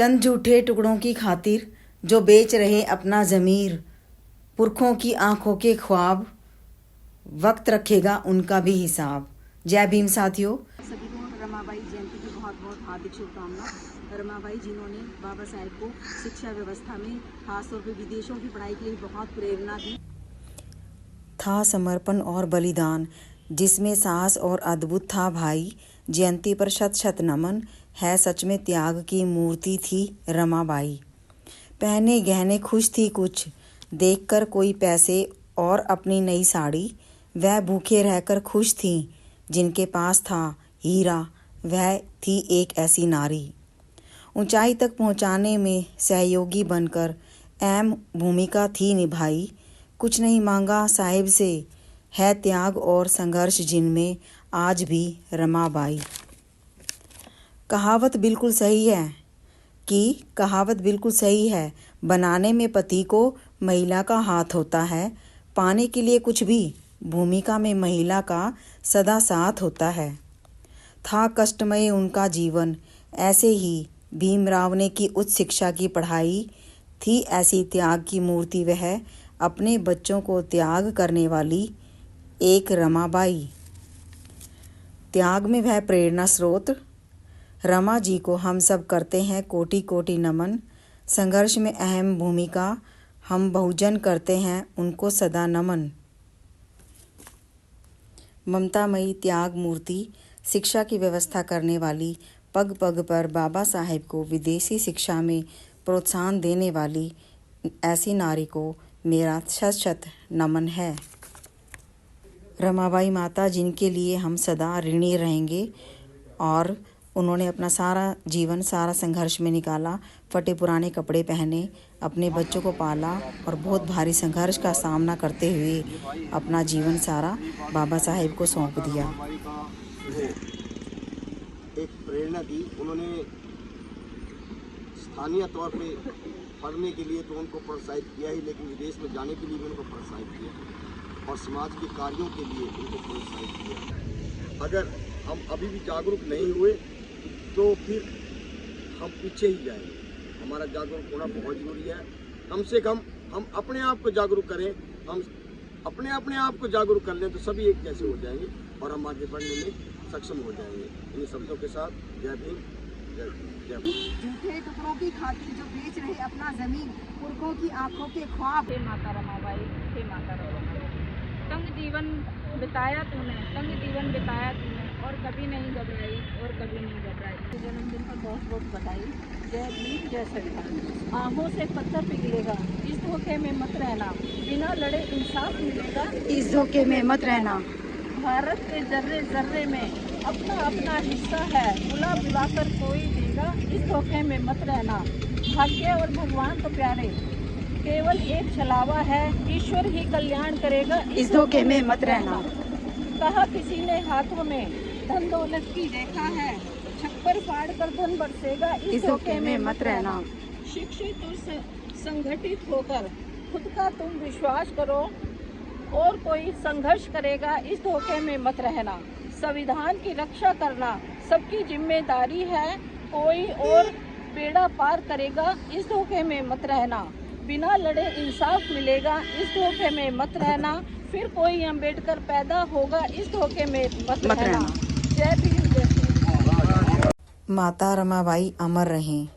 चंद झूठे टुकड़ों की खातिर जो बेच रहे अपना ज़मीर, पुरखों की आंखों के ख्वाब, वक्त रखेगा उनका भी हिसाब। जय भीम साथियों। सभी को रमाबाई जयंती की बहुत बहुत हार्दिक शुभकामनाएं। रमाबाई जिन्होंने बाबा साहेब को शिक्षा व्यवस्था में खासतौर पर विदेशों की पढ़ाई के लिए बहुत प्रेरणा दी। था समर्पण और बलिदान जिसमें साहस और अद्भुत था भाई। जयंती पर शत शत नमन, है सच में त्याग की मूर्ति थी रमाबाई। पहने गहने खुश थी कुछ देखकर कोई पैसे और अपनी नई साड़ी। वह भूखे रहकर खुश थी जिनके पास था हीरा, वह थी एक ऐसी नारी। ऊंचाई तक पहुंचाने में सहयोगी बनकर अहम भूमिका थी निभाई। कुछ नहीं मांगा साहिब से, है त्याग और संघर्ष जिनमें आज भी रमाबाई। कहावत बिल्कुल सही है बनाने में पति को महिला का हाथ होता है। पाने के लिए कुछ भी भूमिका में महिला का सदा साथ होता है। था कष्टमय उनका जीवन, ऐसे ही भीमराव ने की उच्च शिक्षा की पढ़ाई। थी ऐसी त्याग की मूर्ति वह, अपने बच्चों को त्याग करने वाली एक रमाबाई। त्याग में वह प्रेरणा स्रोत। रमा जी को हम सब करते हैं कोटि कोटि नमन। संघर्ष में अहम भूमिका हम बहुजन करते हैं उनको सदा नमन। ममतामयी त्याग मूर्ति, शिक्षा की व्यवस्था करने वाली, पग पग पर बाबा साहेब को विदेशी शिक्षा में प्रोत्साहन देने वाली ऐसी नारी को मेरा शत शत नमन है। रमाबाई माता जिनके लिए हम सदा ऋणी रहेंगे और उन्होंने अपना सारा जीवन सारा संघर्ष में निकाला। फटे पुराने कपड़े पहने, अपने बच्चों को पाला और बहुत भारी संघर्ष का सामना करते हुए अपना जीवन सारा बाबा साहेब को सौंप दिया। एक प्रेरणा दी उन्होंने स्थानीय तौर पे पढ़ने के लिए तो उनको प्रोत्साहित किया ही, लेकिन विदेश में जाने के लिए भी उनको प्रोत्साहित किया और समाज के कार्यों के लिए उनको प्रोत्साहित किया। अगर हम अभी भी जागरूक नहीं हुए तो फिर हम पीछे ही जाएंगे। हमारा जागरूक होना बहुत जरूरी है। कम से कम हम अपने आप को जागरूक करें। हम अपने आप को जागरूक कर लें तो सभी एक जैसे हो जाएंगे और हम आगे बढ़ने में सक्षम हो जाएंगे। इन शब्दों के साथ जय भीम, जय भीम, जय भीम। झूठे टुकड़ों की खातिर जो बेच रहे अपना जमीन, पुरखों की आंखों के ख्वाब। हे माता रमाबाई, हे माता रमाबाई। तंग जीवन बिताया तूने और कभी नहीं घबराई और कभी नहीं घबराई। जन्मदिन पर बहुत बहुत बधाई। जय भीम, जय संविधान। आंखों से पत्थर पिघलेगा, इस धोखे में मत रहना। बिना लड़े इंसाफ मिलेगा, इस धोखे में मत रहना। भारत के जर्रे जर्रे में अपना अपना हिस्सा है, बुला बुला कर कोई देगा, इस धोखे में मत रहना। भाग्य और भगवान तो प्यारे, केवल एक छलावा है, ईश्वर ही कल्याण करेगा, इस धोखे में मत रहना। कहा किसी ने हाथों में धन दौलत की रेखा है, छप्पर फाड़ कर धन बरसेगा, इस धोखे में मत रहना। शिक्षित और संगठित होकर खुद का तुम विश्वास करो, और कोई संघर्ष करेगा, इस धोखे में मत रहना। संविधान की रक्षा करना सबकी जिम्मेदारी है, कोई और बेड़ा पार करेगा, इस धोखे में मत रहना। बिना लड़े इंसाफ मिलेगा, इस धोखे में मत रहना। फिर कोई अम्बेडकर पैदा होगा, इस धोखे में मत रहना। जय भीम, जय श्री राम। माता रमाबाई अमर रहें।